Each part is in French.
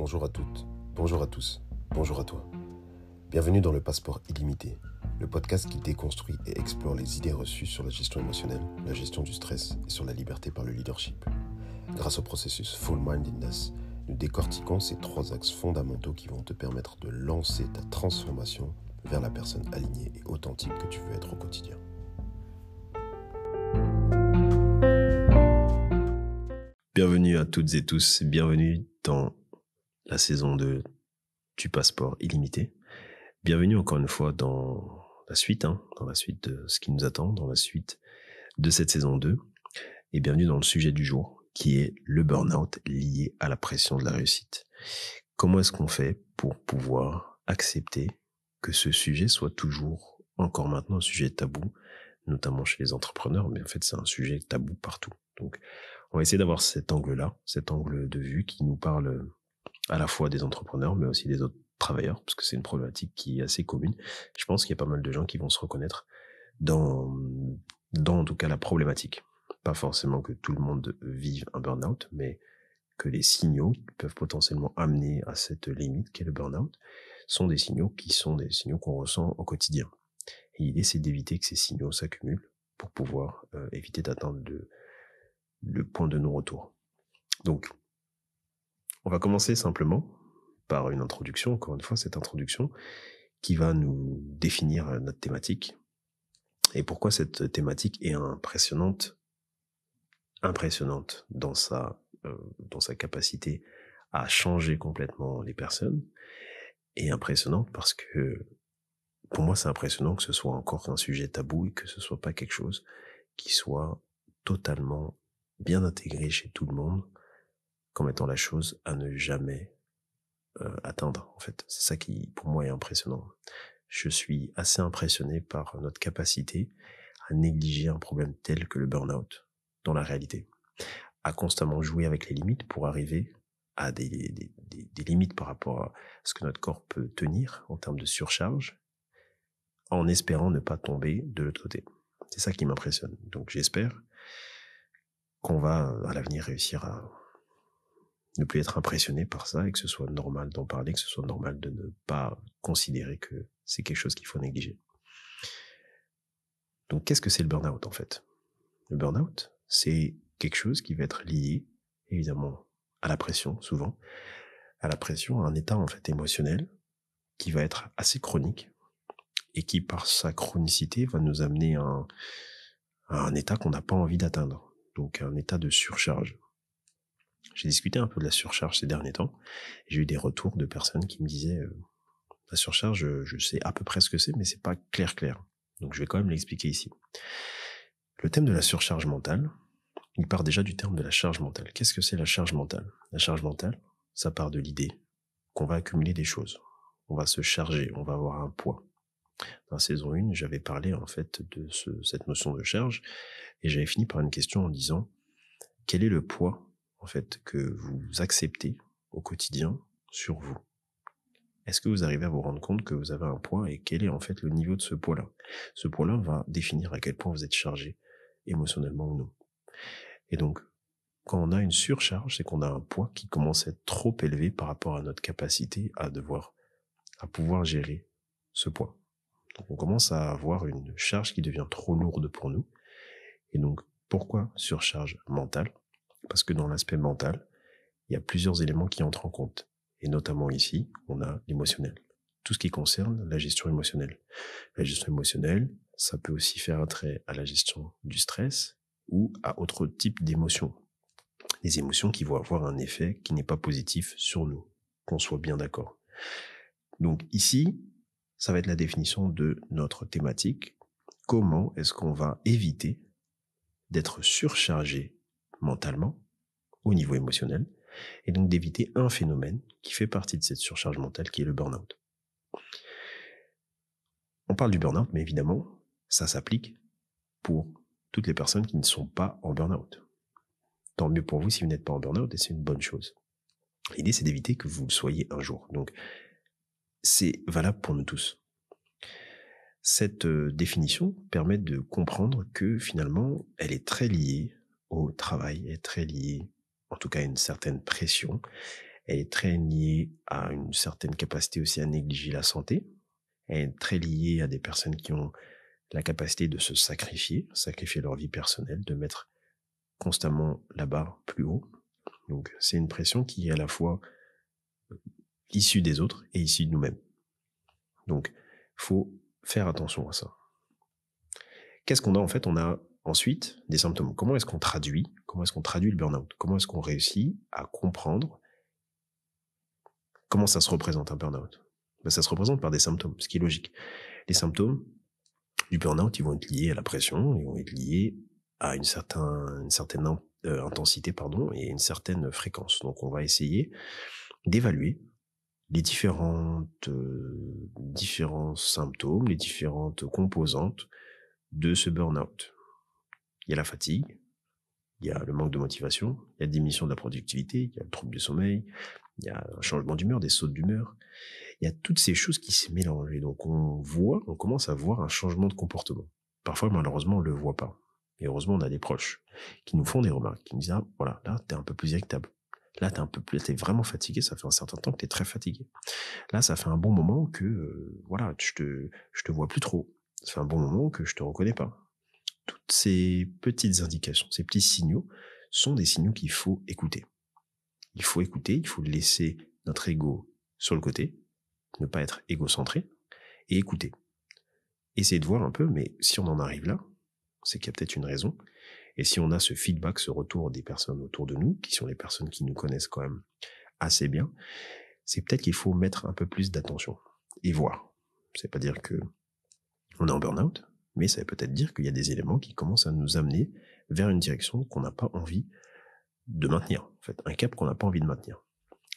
Bonjour à toutes, bonjour à tous, bonjour à toi. Bienvenue dans le Passeport illimité, le podcast qui déconstruit et explore les idées reçues sur la gestion émotionnelle, la gestion du stress et sur la liberté par le leadership. Grâce au processus Full Mindedness, nous décortiquons ces 3 axes fondamentaux qui vont te permettre de lancer ta transformation vers la personne alignée et authentique que tu veux être au quotidien. Bienvenue à toutes et tous, bienvenue dans la saison 2 du Passeport illimité. Bienvenue encore une fois dans la suite de ce qui nous attend, dans la suite de cette saison 2. Et bienvenue dans le sujet du jour, qui est le burn-out lié à la pression de la réussite. Comment est-ce qu'on fait pour pouvoir accepter que ce sujet soit toujours, encore maintenant, un sujet tabou, notamment chez les entrepreneurs, mais en fait c'est un sujet tabou partout. Donc on va essayer d'avoir cet angle-là, cet angle de vue qui nous parle à la fois des entrepreneurs, mais aussi des autres travailleurs, parce que c'est une problématique qui est assez commune. Je pense qu'il y a pas mal de gens qui vont se reconnaître dans en tout cas la problématique. Pas forcément que tout le monde vive un burn-out, mais que les signaux qui peuvent potentiellement amener à cette limite qu'est le burn-out sont des signaux qu'on ressent au quotidien. Et l'idée, c'est d'éviter que ces signaux s'accumulent pour pouvoir éviter d'atteindre le point de non-retour. Donc, on va commencer simplement par une introduction, encore une fois, cette introduction qui va nous définir notre thématique et pourquoi cette thématique est impressionnante dans sa capacité à changer complètement les personnes, et impressionnante parce que pour moi c'est impressionnant que ce soit encore un sujet tabou et que ce soit pas quelque chose qui soit totalement bien intégré chez tout le monde comme étant la chose à ne jamais atteindre. En fait, c'est ça qui pour moi est impressionnant. Je suis assez impressionné par notre capacité à négliger un problème tel que le burn-out dans la réalité, à constamment jouer avec les limites pour arriver à des limites par rapport à ce que notre corps peut tenir en termes de surcharge, en espérant ne pas tomber de l'autre côté. C'est ça qui m'impressionne. Donc j'espère qu'on va à l'avenir réussir à ne plus être impressionné par ça et que ce soit normal d'en parler, que ce soit normal de ne pas considérer que c'est quelque chose qu'il faut négliger. Donc qu'est-ce que c'est le burn-out en fait ? Le burn-out, c'est quelque chose qui va être lié évidemment à la pression, souvent, à la pression, à un état en fait émotionnel qui va être assez chronique et qui par sa chronicité va nous amener à un état qu'on n'a pas envie d'atteindre, donc un état de surcharge. J'ai discuté un peu de la surcharge ces derniers temps, et j'ai eu des retours de personnes qui me disaient la surcharge, je sais à peu près ce que c'est, mais c'est pas clair. Donc je vais quand même l'expliquer ici. Le thème de la surcharge mentale, il part déjà du terme de la charge mentale. Qu'est-ce que c'est la charge mentale ? La charge mentale, ça part de l'idée qu'on va accumuler des choses. On va se charger, on va avoir un poids. Dans la saison 1, j'avais parlé en fait de cette notion de charge et j'avais fini par une question en disant quel est le poids en fait que vous acceptez au quotidien sur vous ? Est-ce que vous arrivez à vous rendre compte que vous avez un poids et quel est en fait le niveau de ce poids-là ? Ce poids-là va définir à quel point vous êtes chargé émotionnellement ou non. Et donc, quand on a une surcharge, c'est qu'on a un poids qui commence à être trop élevé par rapport à notre capacité à pouvoir gérer ce poids. Donc on commence à avoir une charge qui devient trop lourde pour nous. Et donc, pourquoi surcharge mentale ? Parce que dans l'aspect mental, il y a plusieurs éléments qui entrent en compte. Et notamment ici, on a l'émotionnel. Tout ce qui concerne la gestion émotionnelle. La gestion émotionnelle, ça peut aussi faire trait à la gestion du stress ou à autre type d'émotions. Des émotions qui vont avoir un effet qui n'est pas positif sur nous, qu'on soit bien d'accord. Donc ici, ça va être la définition de notre thématique. Comment est-ce qu'on va éviter d'être surchargé mentalement au niveau émotionnel et donc d'éviter un phénomène qui fait partie de cette surcharge mentale qui est le burn-out. On parle du burn-out, mais évidemment, ça s'applique pour toutes les personnes qui ne sont pas en burn-out. Tant mieux pour vous si vous n'êtes pas en burn-out et c'est une bonne chose. L'idée, c'est d'éviter que vous le soyez un jour. Donc, c'est valable pour nous tous. Cette définition permet de comprendre que finalement, elle est très liée au travail, elle est très liée, en tout cas à une certaine pression, Elle est très liée à une certaine capacité aussi à négliger la santé. Elle est très liée à des personnes qui ont la capacité de se sacrifier leur vie personnelle, de mettre constamment la barre plus haut. Donc c'est une pression qui est à la fois issue des autres et issue de nous-mêmes. Donc faut faire attention à ça. Qu'est-ce qu'on a en fait? On a ensuite des symptômes. Comment est-ce qu'on traduit le burn-out? Comment est-ce qu'on réussit à comprendre comment ça se représente un burn-out? Ça se représente par des symptômes, ce qui est logique. Les symptômes du burn-out, ils vont être liés à la pression, ils vont être liés à une certaine intensité, et une certaine fréquence. Donc on va essayer d'évaluer les différents symptômes, les différentes composantes de ce burn-out. Il y a la fatigue, il y a le manque de motivation, il y a la diminution de la productivité, il y a le trouble du sommeil, il y a un changement d'humeur, des sautes d'humeur. Il y a toutes ces choses qui se mélangent. Et donc on commence à voir un changement de comportement. Parfois, malheureusement, on ne le voit pas. Et heureusement, on a des proches qui nous font des remarques, qui nous disent, ah, voilà, là, t'es un peu plus irritable. Là, t'es vraiment fatigué, ça fait un certain temps que t'es très fatigué. Là, ça fait un bon moment que, voilà, je te vois plus trop. Ça fait un bon moment que je te reconnais pas. Toutes ces petites indications, ces petits signaux sont des signaux qu'il faut écouter. Il faut écouter, il faut laisser notre ego sur le côté, ne pas être égocentré, et écouter. Essayer de voir un peu, mais si on en arrive là, c'est qu'il y a peut-être une raison. Et si on a ce feedback, ce retour des personnes autour de nous, qui sont les personnes qui nous connaissent quand même assez bien, c'est peut-être qu'il faut mettre un peu plus d'attention et voir. Ça veut pas dire que on est en burn-out, mais ça veut peut-être dire qu'il y a des éléments qui commencent à nous amener vers une direction qu'on n'a pas envie de maintenir. En fait, un cap qu'on n'a pas envie de maintenir.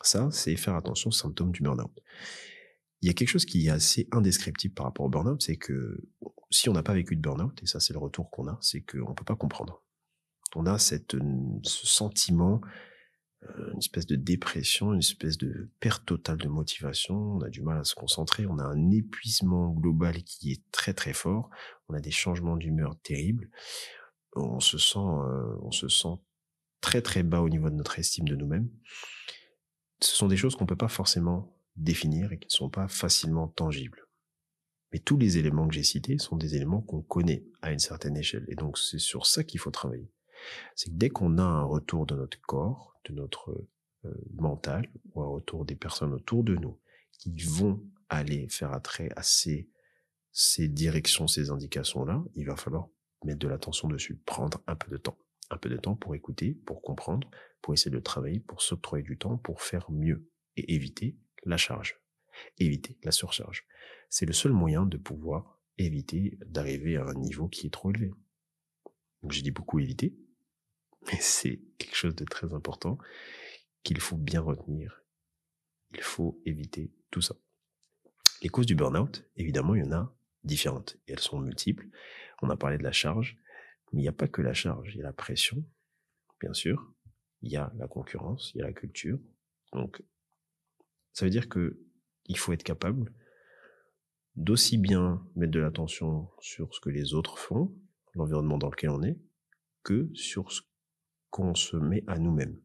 Ça, c'est faire attention aux symptômes du burn-out. Il y a quelque chose qui est assez indescriptible par rapport au burn-out, c'est que si on n'a pas vécu de burn-out, et ça c'est le retour qu'on a, c'est qu'on ne peut pas comprendre. On a ce sentiment, une espèce de dépression, une espèce de perte totale de motivation, on a du mal à se concentrer, on a un épuisement global qui est très très fort, on a des changements d'humeur terribles, on se sent très très bas au niveau de notre estime de nous-mêmes. Ce sont des choses qu'on ne peut pas forcément définir et qui ne sont pas facilement tangibles. Mais tous les éléments que j'ai cités sont des éléments qu'on connaît à une certaine échelle. Et donc, c'est sur ça qu'il faut travailler. C'est que dès qu'on a un retour de notre corps, de notre mental, ou un retour des personnes autour de nous, qui vont aller faire attrait à ces directions, ces indications-là, il va falloir mettre de l'attention dessus, prendre un peu de temps. Un peu de temps pour écouter, pour comprendre, pour essayer de travailler, pour s'octroyer du temps, pour faire mieux et éviter la charge, éviter la surcharge. C'est le seul moyen de pouvoir éviter d'arriver à un niveau qui est trop élevé. Donc j'ai dit beaucoup éviter, mais c'est quelque chose de très important qu'il faut bien retenir. Il faut éviter tout ça. Les causes du burn-out, évidemment, il y en a différentes et elles sont multiples. On a parlé de la charge, mais il n'y a pas que la charge, il y a la pression, bien sûr, il y a la concurrence, il y a la culture. Donc, ça veut dire que il faut être capable d'aussi bien mettre de l'attention sur ce que les autres font, l'environnement dans lequel on est, que sur ce qu'on se met à nous-mêmes.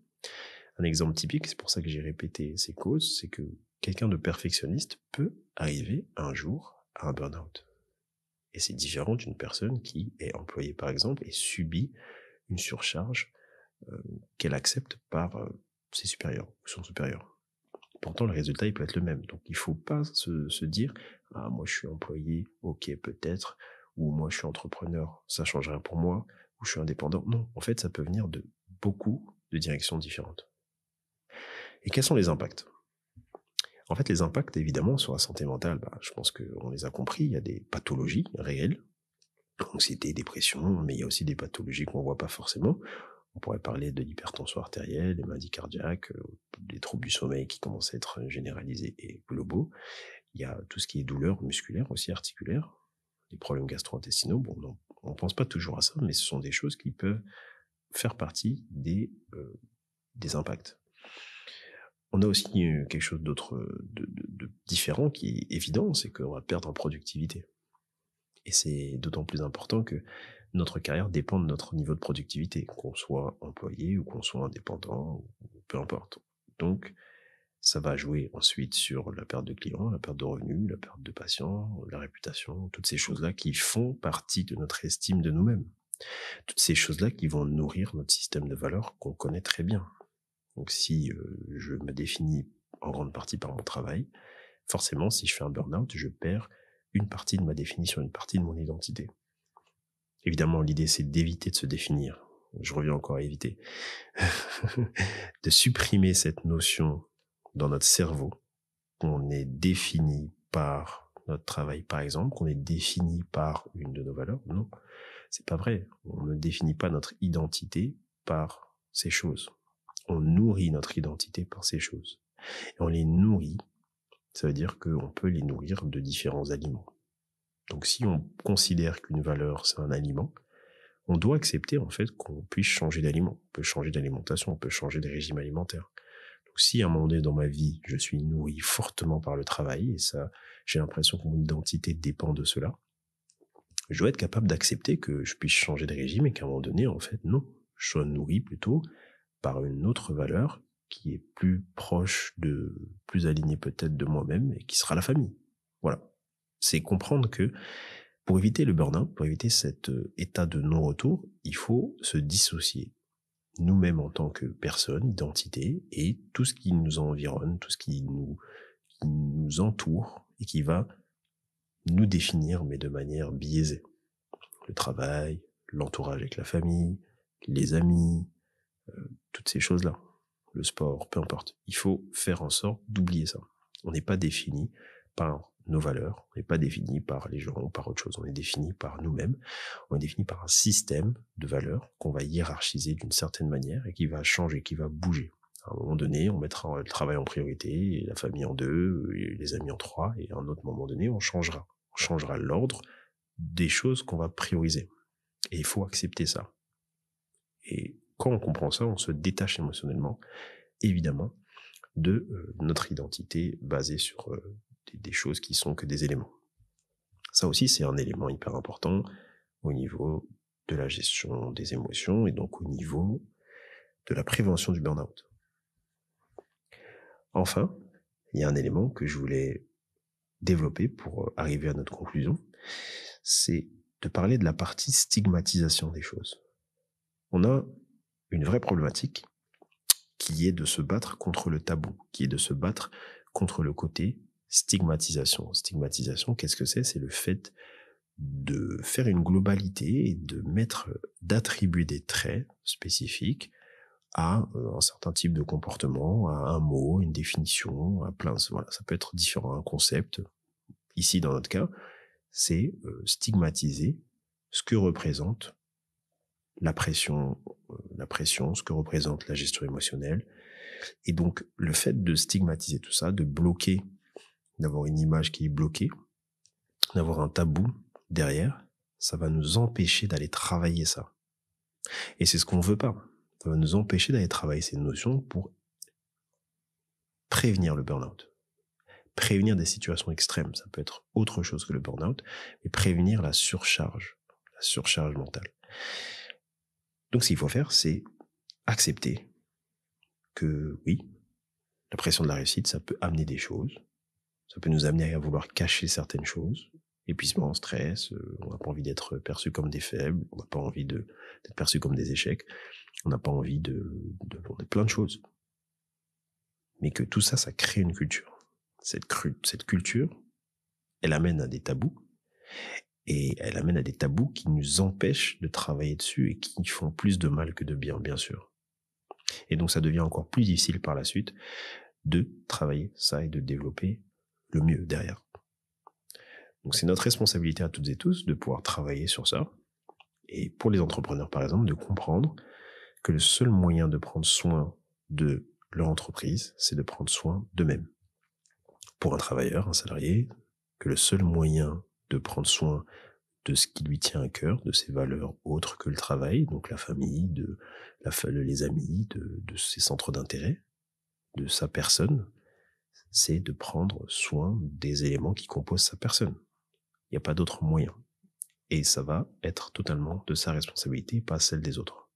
Un exemple typique, c'est pour ça que j'ai répété ces causes, c'est que quelqu'un de perfectionniste peut arriver un jour à un burn-out. Et c'est différent d'une personne qui est employée, par exemple, et subit une surcharge qu'elle accepte par ses supérieurs ou son supérieur. Pourtant, le résultat, il peut être le même. Donc, il ne faut pas se dire « Ah, moi, je suis employé, ok, peut-être. » Ou « Moi, je suis entrepreneur, ça ne change rien pour moi. » Ou « Je suis indépendant. » Non, en fait, ça peut venir de beaucoup de directions différentes. Et quels sont les impacts? En fait, les impacts, évidemment, sur la santé mentale, je pense qu'on les a compris. Il y a des pathologies réelles, anxiété, dépression, mais il y a aussi des pathologies qu'on ne voit pas forcément. On pourrait parler de l'hypertension artérielle, des maladies cardiaques, des troubles du sommeil qui commencent à être généralisés et globaux. Il y a tout ce qui est douleurs musculaires, aussi articulaires, des problèmes gastro-intestinaux. Bon, non, on ne pense pas toujours à ça, mais ce sont des choses qui peuvent faire partie des impacts. On a aussi quelque chose d'autre, de différent qui est évident, c'est qu'on va perdre en productivité. Et c'est d'autant plus important que notre carrière dépend de notre niveau de productivité, qu'on soit employé ou qu'on soit indépendant, ou peu importe. Donc, Ça va jouer ensuite sur la perte de clients, la perte de revenus, la perte de patients, la réputation, toutes ces choses-là qui font partie de notre estime de nous-mêmes. Toutes ces choses-là qui vont nourrir notre système de valeurs qu'on connaît très bien. Donc si je me définis en grande partie par mon travail, forcément, si je fais un burn-out, je perds une partie de ma définition, une partie de mon identité. Évidemment, l'idée, c'est d'éviter de se définir. Je reviens encore à éviter. De supprimer cette notion dans notre cerveau qu'on est défini par notre travail, par exemple, qu'on est défini par une de nos valeurs. Non, c'est pas vrai. On ne définit pas notre identité par ces choses. On nourrit notre identité par ces choses. Et on les nourrit, ça veut dire qu'on peut les nourrir de différents aliments. Donc si on considère qu'une valeur, c'est un aliment, on doit accepter en fait qu'on puisse changer d'aliment. On peut changer d'alimentation, on peut changer de régime alimentaire. Donc si à un moment donné dans ma vie, je suis nourri fortement par le travail, et ça, j'ai l'impression que mon identité dépend de cela, je dois être capable d'accepter que je puisse changer de régime et qu'à un moment donné, en fait, non, je sois nourri plutôt par une autre valeur qui est plus proche plus alignée peut-être de moi-même et qui sera la famille. Voilà. C'est comprendre que pour éviter le burn-out, pour éviter cet état de non-retour, il faut se dissocier nous-mêmes en tant que personne, identité, et tout ce qui nous environne, tout ce qui nous entoure et qui va nous définir, mais de manière biaisée. Le travail, l'entourage avec la famille, les amis, toutes ces choses-là, le sport, peu importe. Il faut faire en sorte d'oublier ça. On n'est pas défini par nos valeurs, on n'est pas défini par les gens ou par autre chose, on est défini par nous-mêmes, on est défini par un système de valeurs qu'on va hiérarchiser d'une certaine manière et qui va changer, qui va bouger. À un moment donné, on mettra le travail en priorité, et la famille en 2, et les amis en 3, et à un autre moment donné, on changera. On changera l'ordre des choses qu'on va prioriser. Et il faut accepter ça. Et quand on comprend ça, on se détache émotionnellement, évidemment, de notre identité basée sur des choses qui sont que des éléments. Ça aussi, c'est un élément hyper important au niveau de la gestion des émotions et donc au niveau de la prévention du burn-out. Enfin, il y a un élément que je voulais développer pour arriver à notre conclusion, c'est de parler de la partie stigmatisation des choses. On a une vraie problématique qui est de se battre contre le tabou, qui est de se battre contre le côté stigmatisation. Stigmatisation, qu'est-ce que c'est ? C'est le fait de faire une globalité et d'attribuer des traits spécifiques à un certain type de comportement, à un mot, une définition, à voilà, ça peut être différent, un concept. Ici, dans notre cas, c'est stigmatiser ce que représente la pression, ce que représente la gestion émotionnelle. Et donc, le fait de stigmatiser tout ça, de bloquer, d'avoir une image qui est bloquée, d'avoir un tabou derrière, ça va nous empêcher d'aller travailler ça. Et c'est ce qu'on veut pas. Ça va nous empêcher d'aller travailler ces notions pour prévenir le burn-out. Prévenir des situations extrêmes, ça peut être autre chose que le burn-out, mais prévenir la surcharge mentale. Donc, ce qu'il faut faire, c'est accepter que oui, la pression de la réussite, ça peut amener des choses, ça peut nous amener à vouloir cacher certaines choses, épuisement, stress, on n'a pas envie d'être perçu comme des faibles, on n'a pas envie d'être perçu comme des échecs, on n'a pas envie de plein de choses. Mais que tout ça, ça crée une culture. Cette culture, elle amène à des tabous, et elle amène à des tabous qui nous empêchent de travailler dessus et qui font plus de mal que de bien, bien sûr. Et donc, ça devient encore plus difficile par la suite de travailler ça et de développer le mieux derrière. Donc, c'est notre responsabilité à toutes et tous de pouvoir travailler sur ça. Et pour les entrepreneurs, par exemple, de comprendre que le seul moyen de prendre soin de leur entreprise, c'est de prendre soin d'eux-mêmes. Pour un travailleur, un salarié, que le seul moyen de prendre soin de ce qui lui tient à cœur, de ses valeurs autres que le travail, donc la famille, les amis, de ses centres d'intérêt, de sa personne, c'est de prendre soin des éléments qui composent sa personne. Il n'y a pas d'autre moyen. Et ça va être totalement de sa responsabilité, pas celle des autres.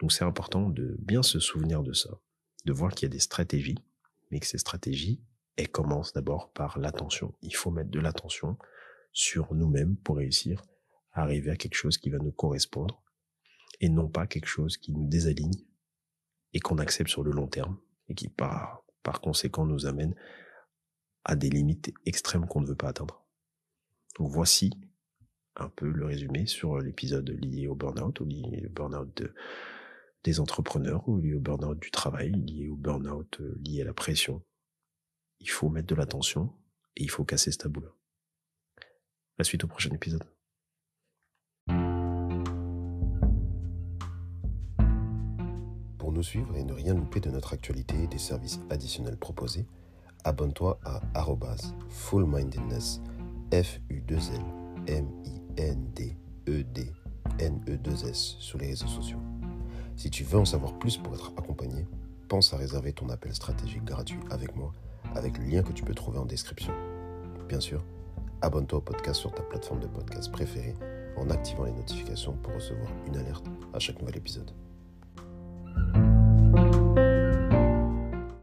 Donc c'est important de bien se souvenir de ça, de voir qu'il y a des stratégies, mais que ces stratégies, elles commencent d'abord par l'attention. Il faut mettre de l'attention sur nous-mêmes pour réussir à arriver à quelque chose qui va nous correspondre et non pas quelque chose qui nous désaligne et qu'on accepte sur le long terme et qui par conséquent nous amène à des limites extrêmes qu'on ne veut pas atteindre. Donc voici un peu le résumé sur l'épisode lié au burn-out, ou lié au burn-out des entrepreneurs, ou lié au burn-out du travail, lié au burn-out lié à la pression. Il faut mettre de l'attention et il faut casser ce tabou-là. La suite au prochain épisode. Pour nous suivre et ne rien louper de notre actualité et des services additionnels proposés, abonne-toi à @fullmindedness, FULMINDEDNES sur les réseaux sociaux. Si tu veux en savoir plus pour être accompagné, pense à réserver ton appel stratégique gratuit avec moi, avec le lien que tu peux trouver en description. Bien sûr, abonne-toi au podcast sur ta plateforme de podcast préférée en activant les notifications pour recevoir une alerte à chaque nouvel épisode.